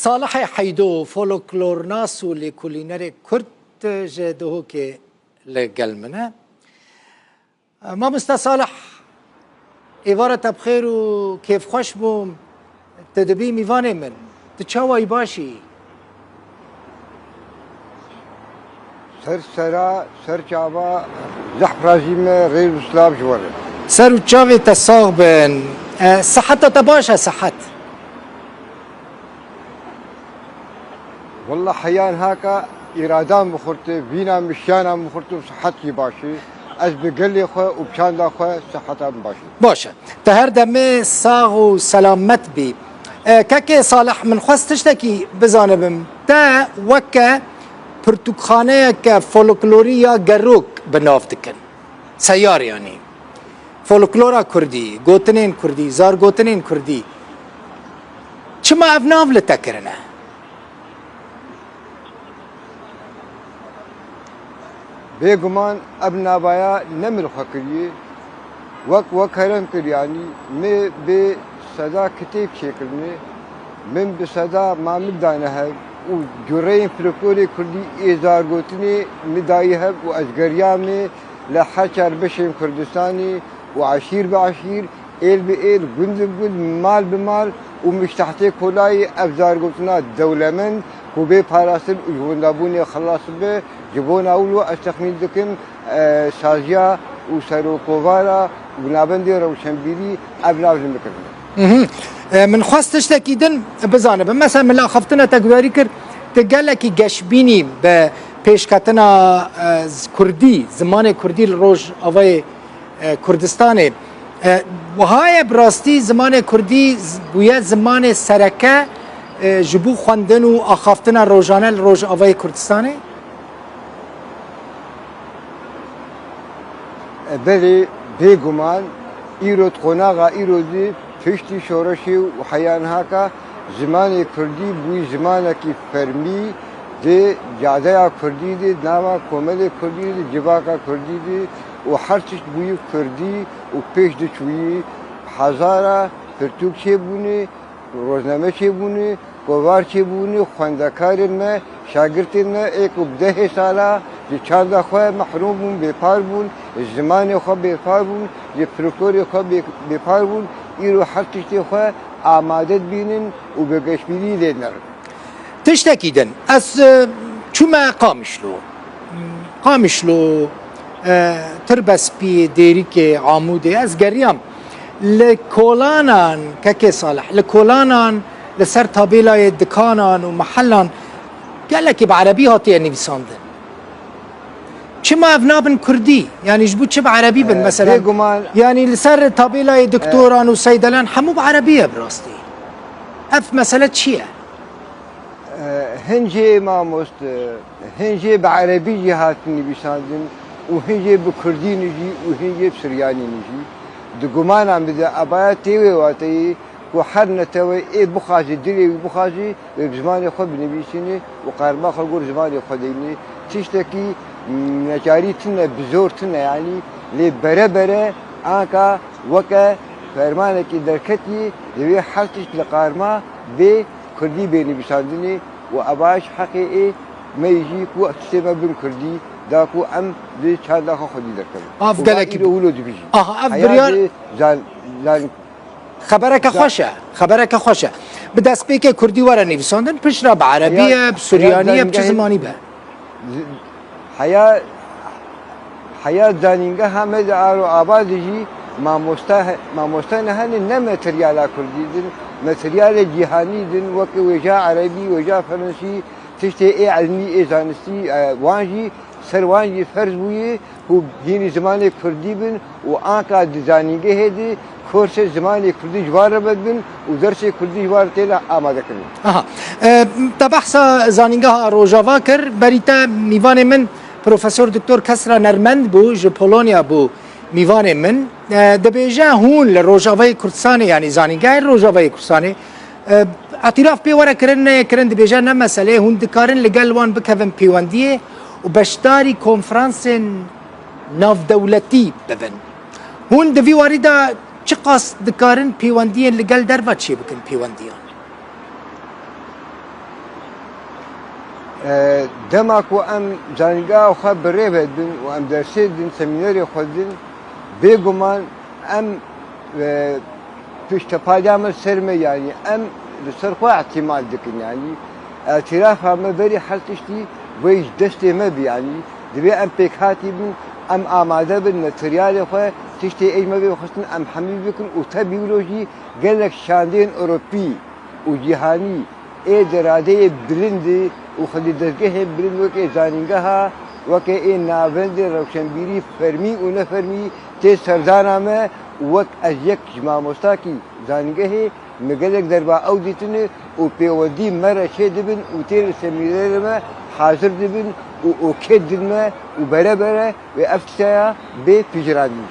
صالح حیدو فولکلورناس و لیکولینر کرد جدوه که لگل منه ما مستا صالح ایواره تبخیر و کیف خوش بوم تدبی میوانه من تچاوی باشی سر چاوا زحرازیم غیر اسلام جواره سر و چاوی تساغ بن صحت تباشا صحت والله حيان هاكا إرادان بخورتي فينا مشيانا بخورتي وصحتي باشي از بقلي خو وبشان دا خو صحتها باشي باشه تهر دمه ساغ و سلامت بی که صالح من خواست تشتکی بزانبم تا وکه پرتوکخانه که فولکلوریا گروک بناف دکن سیار یعنی فولکلورا کردی گوتنین کردی زار گوتنین کردی چما افناف لتکرنه بيغمان ابنا بايا نمر خكري وك هرم كرياني مي بصدا كتيب شكلني من بصدا ما مدانها وجرين فلكلوري كردي إزار قوتني مدايها وأزقريامي لحشر بشم كردستاني وعشير بعشير إيل بإيل جند بجند مال بمال ومش تحتي كلاي أبزار قوتنا الدولة من كوبي باراسل وجوندابوني خلاص به جبونا أولو أستخدم دكم سازيا وسروكوفارا ونابندي روشنبيري أبلاغ المكان. من خواستش تأكيدا بزانب مثلا من خفتنا تقدري كر تقالك جشبيني بپیشکتنا كردي زمان كردي الروج أوي كردستاني وهاي براستي زمان كردي بويا زمان سركة جبو خواندن و آخافتنا روجانه الروج أوي كردستاني بلي بيغمان إيرود قناغا إيرودي فشتي شورشي وحيان هاكا زمان كردي بوي زمانك فرمي دي جادايا كردي دي ناما كومل كردي دي جباكا كردي دي وحرتش بوي كردي وبيش دي شوي هزارا پرتوك چه بوني روزنامه چه بوني قوار چه بوني خواندکارن ما شاگردن ما ایک و 10 سالا دی چند خواه محروم بون بیپار بون زمان خواه بیپار بون دی فلکلور خواه بیپار بون ایرو هر تشتی خواه آمادت بینن و بگشبیری لینر تشتكيدن از چوما قامشلو تربس بي ديريك عمودي از قريم لكولانان كاكي صالح لكولانان لسر طابيلا دكانان ومحلان قال لك بعربي هاتي يعني بيساندن چما افنابن كردي يعني جبو چه بعربي بن مثلا يعني لسر طابيلا دكتوران وسيدلان حمو بعربيه براستي اف مساله چيه هنجي ما مست هنجي بعربي جهاتني بيساندن وهنجي بكردي نجي وهنجي بسرياني نجي دقمان عم بدا أبايا تيوي واتي وحرنا توي إيه بخاجي دلي بخاجي بزمان خو بنبيسيني وقارما خلقور زمان خو ديني تشتكي نجاري تنا بزور تنا يعني لي برا آنكا وكا فرمانك دركتي لبي حالتش لقارما بكردي بيني بيساندني وأباش حقيقي ما يجي كو تسمى بن كردي داكو ام دي چند داخل خودی درکم افقالك اولو دي بيجي افبريان زان خبرك خوشه بدست بيك كردي ورا نيفساندن بشرا بعربيه بسوريانيه بچه زماني به حياة زانينگا همه دارو آبادجي ما مستنهن نه ماتريالا كردي دن ماتريال جهاني دن وك وجا عربي وجا فرنسي تشتي اي علمي اي زانستي وانجي سروانجي فرز بويه هو هيني زماني كردي بن وآنكا دزانينگه هدي كورس زماني كردي جوار بدن ودرس كردي جوار تيلا آماده كردن تبحث زانينگه روجاوا كر بريتا ميوان من پروفسور دکتر کسرا نرمند بو جو پولونيا بو ميوان من دبيجا هون لروجاوا كردستان يعني زانينگه روجاوا كردستان اعتراف بي ورا كرن دبيجا نمساله هون دكارن لقل وان بكفن بيوانديه وبشتاري كونفرانس ناف دولتي ببن هون دفي واردا چه قاس دكارن بيوانديين لقل دربا چه بكن بيوانديان دمك وأم زانجا وخب ريبدن وأم درسيدن سميناري خدن بيجمان أم پشتپاجام سرمه يعني أم لسرخوا احتمال دكن يعني اعتراف هم بري حلتشتي ويش دستي ما بي يعني دبي أم بيكاتي بن أم آماده بن ماتريال خو تشتي أي ما بي خصن أم حمي بكن وتبيولوجي قالك شاندين أوروبي وجهاني اي درادي بلندي وخلي درجه بلند وكي زانينجها وكي اي نافند روشنبيري فرمي ونفرمي تي سردانا ما وك أجيك جماعة مستاكي زانجه مقالك دربا أو ديتني وبيودي مرة شيء دبن وتير سمير ما حاضر دبن وأكيد دبن وبرا وأفتشا بفجراني.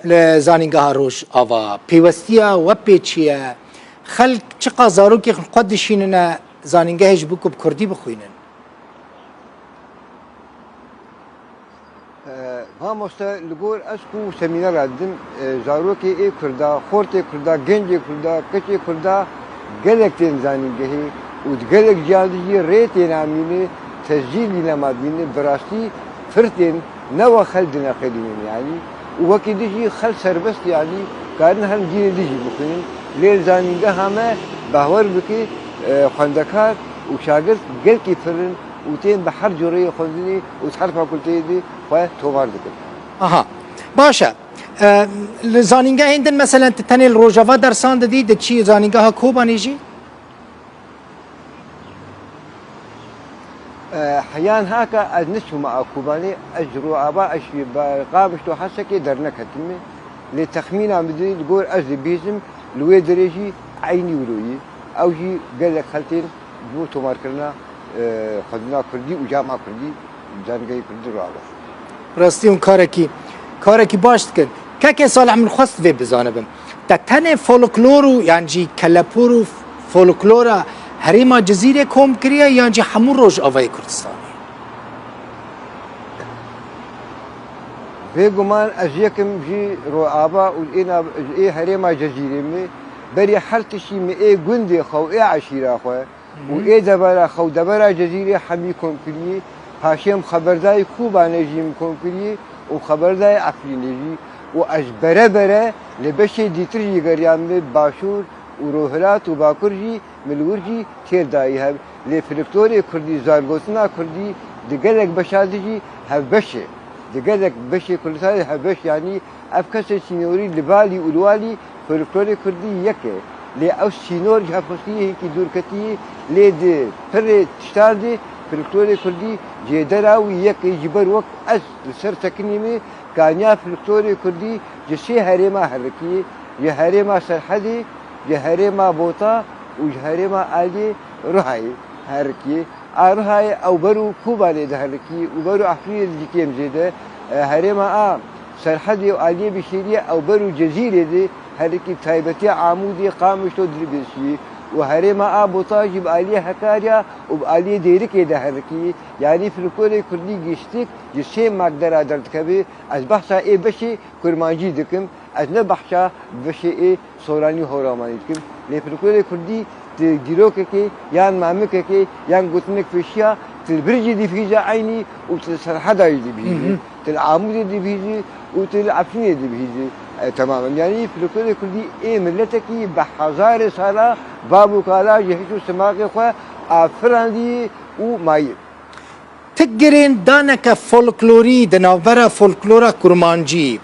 لزانينجها روش أوا بيوستيا وبيتشيا خلق چقا زاروكي قدشيننا زانينجهش بوكو بكردي بخوينن. ها مستا لگور اسکو سمینار ادم زاروکی ای کردا خورتی کردا گنجی کردا کچی کردا گلک تین زانینگهی و گلک جادی ریتی نامینه تسجیلی نمادینه براستی فرتين نوا خلدنا قديم يعني وكي ديجي خل سربست يعني كان هم جيل ديجي بخين ليل زانينجا هما باور بكي خندكات وشاغل قل كي فرن وتين بحر جوري خذني وتحرف كلتي دي وتومار دكن اها باشا زانينجا عندن مثلا تتني الروجافا درسان دي دشي زانينجا ها كوبانيجي حيان هاكا أدنسه مع كوباني أجرو أبا أشي قابش تو حسكي درنك هتمي لتخمين عمدي تقول أزي بيزم لوي دريجي عيني ولوي أو جي قال لك خلتين بو تمار كرنا خدنا كردي وجامعة كردي زانجاي كردي رابع راستيون كاركي باشتكن كاكي صالح من خص في بزانبم تتني فولكلورو يعني جي كلابورو فولكلورا هريما جزيرة كوم كريا يعني حمو روج أوي كردستاني بيجمان أزيكم جي روابا والإنا إيه هريما جزيرة مي بري حلتشي مي إيه جندي خو إيه عشيرة خو وإيه دبرة خو دبرة جزيرة حمي كوم كريه هاشم خبرداي كوبا نجيم كوم كريه وخبرداي عفري نجي وأجبره بره لبشي ديتري جريان مي باشور وروهرات وباكرجي ملورجي تير داي هب لفلكتوري كردي زارغوتنا كردي دقلك بشادجي هبشي دقلك بشي كل سنة هبش يعني أفكس سينوري لبالي والوالي فلكتوري كردي يكه لي أو سينور جهفصيه هيك دوركتي لي دي فري تشتاردي فلكتوري كردي جدرا ويك يجبر وقت أس لسر تكنيمي كانيا فلكتوري كردي جسي هريما هركي يهريما سرحدي جهريما بوتا وجهريما آلي رهاي هركي رهاي أو برو كوباني ده هركي وبرو أفريقيا الجيكيم زيده هريما سرحدي وآلي بشيرية أو برو جزيرة دي هركي تايبتي عمودي قامش تو دربسي وهريما بوتا جيب آلي هكاريا وبآلي ديركي ده هركي يعني في الكل كردي جيشتك جسيم مقدر أدرتكبي از بحثا إيه بشي كرمانجي دكم از نبحثا بشي إيه سوراني هوراماني دكم لي في الكل كردي تجيروككي يان مامككي يان قطنك فيشيا تلبرجي دي فيجا عيني وتسرحدا دي بيجي تلعمود دي بيجي وتلعفني دي بيجي تماما يعني في الكل كردي إيه ملتكي بحزار سالا بابو كالا يهشو سماقي خوا أفراندي ومايل تقرين دانك فولكلوري دناورا فولكلورا كرمانجي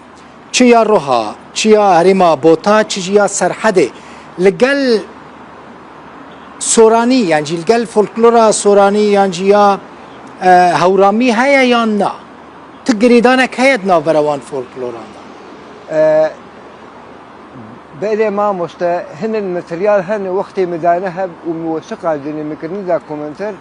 چيا روها چيا هريما بوتا چيا سرحده لقل سوراني يعني لقل فولكلورا سوراني يعني يا هورامي هيا يا نا تقري دانك هيا دناورا وان فولكلورا بقى ما مستا هن الماتريال هن وقت مدانها وموثقة عندنا مكرني ذا كومنتر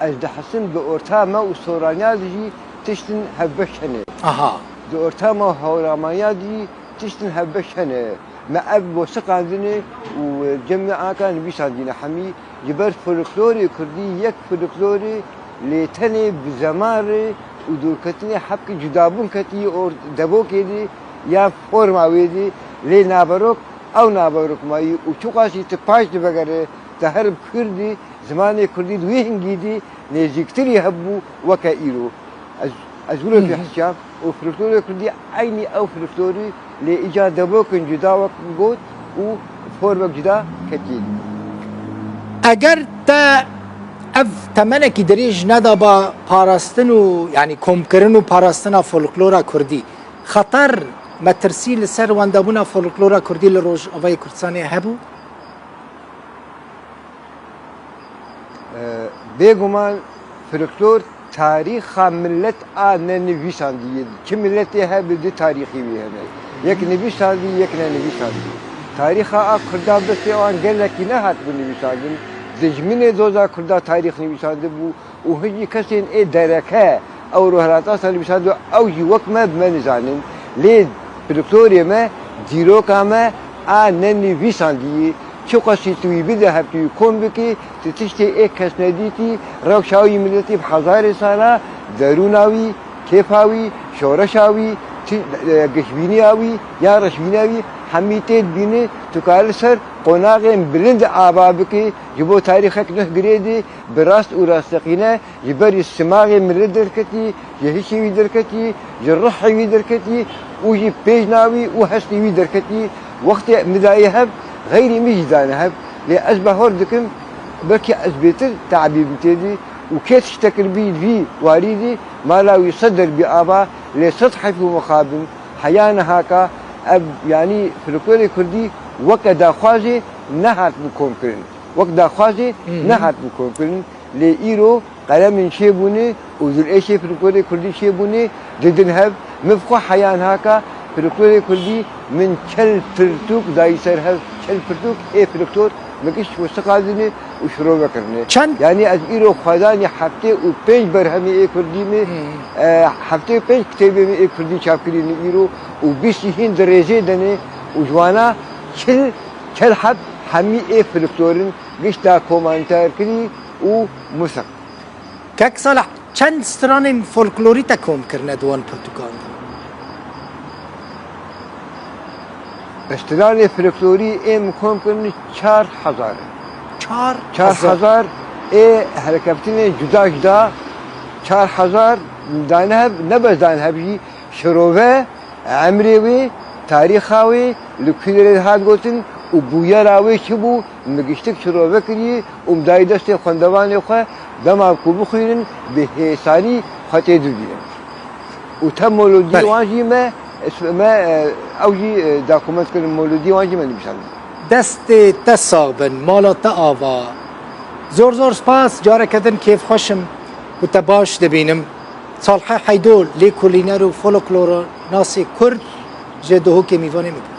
أجد حسن بأورتا ما وسورانيا دي تشتن هبش هني أها بأورتا ما هورامانيا دي تشتن هبش هني ما أب وثقة عندنا وجمع كان بيش عندنا حمي جبر فولكلوري كردي يك فولكلوري لتني بزماري ودوركتني حبك جدابون كتي أو دبو كدي يا فورما ويدي لي نابروك أو نابروك ماي وشوكاسي تباش بغيره تهرب كردي زمان كردي دوي هنجيدي نزيكتري هبو وكا إيرو أزولو في حساب وفلكلوري كردي عيني أو فلكلوري لإيجاد دبوكن جدا وقود وفورمك جدا كتير اگر تا اف تمنکی دریج ندا با پاراستن و یعنی کمکرن و پاراستن فولکلورا کردی خطر مترسی لسر واندابونا فولکلورا کردی لروج اوای کردستانی هبو؟ بێگومان فلکلۆر تاریخا ملت نەنویساندی چ ملەتی هەبێ تاریخی وی هەبێ یەک نویساندی یەک نەنویساندی تاریخا کوردا بەسێ ئەوان گەلێکی نەهات بنویساندن دژمنێ دۆزا کوردا تاریخ نویساندە بوو و هیچی کەسێن ئێ دەرەکە ئەو ڕۆهەڵاتە نویساند و ئەوژی وەکمە بمە نزانن لێ فلکلۆرێمە دیرۆکامە نەنویساندی چه قصی توی بیده هفتی کن بکی تشتی یک کس ندیتی روشاوی ملتی بهزار ساله دروناوی کیفاوی شورشاوی گشبینیاوی یا رشبیناوی همیتید بینه تو کار سر قناقم بلند آبا بکی جبو تاریخک نه گریدی براست و راستقینه جبری سماغ ملت درکتی جهشی درکتی جرحی درکتی و جی پیجناوی و هستی درکتی وقت مدایه هب غيري مجدانه هب لأشبه هردكم بركي أثبتر تعبير بتدي وكيت اشتكر بي في والدي ما لا يصدر بآبا لسطح في مقابل حيانا هاكا أب يعني في الكل كردي وكدا خوازي نهات بكون كرن وكدا خوازي نهات بكون كرن لإيرو قلم شيبوني وذل إيشي في الكل كردي شيبوني ضدن هب مفقو حيانا هاكا في الكل كردي من كل فرتوك دايسر هب كل فرتوك إيه فلكتور مكش واستقادني وشروع بكرني يعني از إيرو خداني حفتي وبيج برهمي إيه كردي مي حفتي بيج كتابي مي إيه كردي شابكريني إيرو وبيسيهين درجة دني وجوانا كل حب همي إيه فلكتورن قش دا كومانتار كري ومسق كاك صالح چند ستران فولکلوری تا کم کرنه دوان پرتوکال؟ استدلال فلکلوری ام کم کنی 4000 4000 حرکتین جدا جدا 4000 دانه نبز دانه هبی شروعه عمریوی تاریخاوی لکیلر هاد گوتن و بویا راوی چبو مگشتک شروعه کری مدای دست خواندوانی خو دما کوبو خیرن به حسانی خاطر دیدن و تم مولودی واجی ما اوجی داکومنت کردن مولودی واجی من میشن دست تسابن مالا تا آوا زور سپاس جاره کردن کیف خوشم و تباش دبینم صالح حیدول لیکولینر و فولکلور ناسی کرد جدهو که میوانه میکنم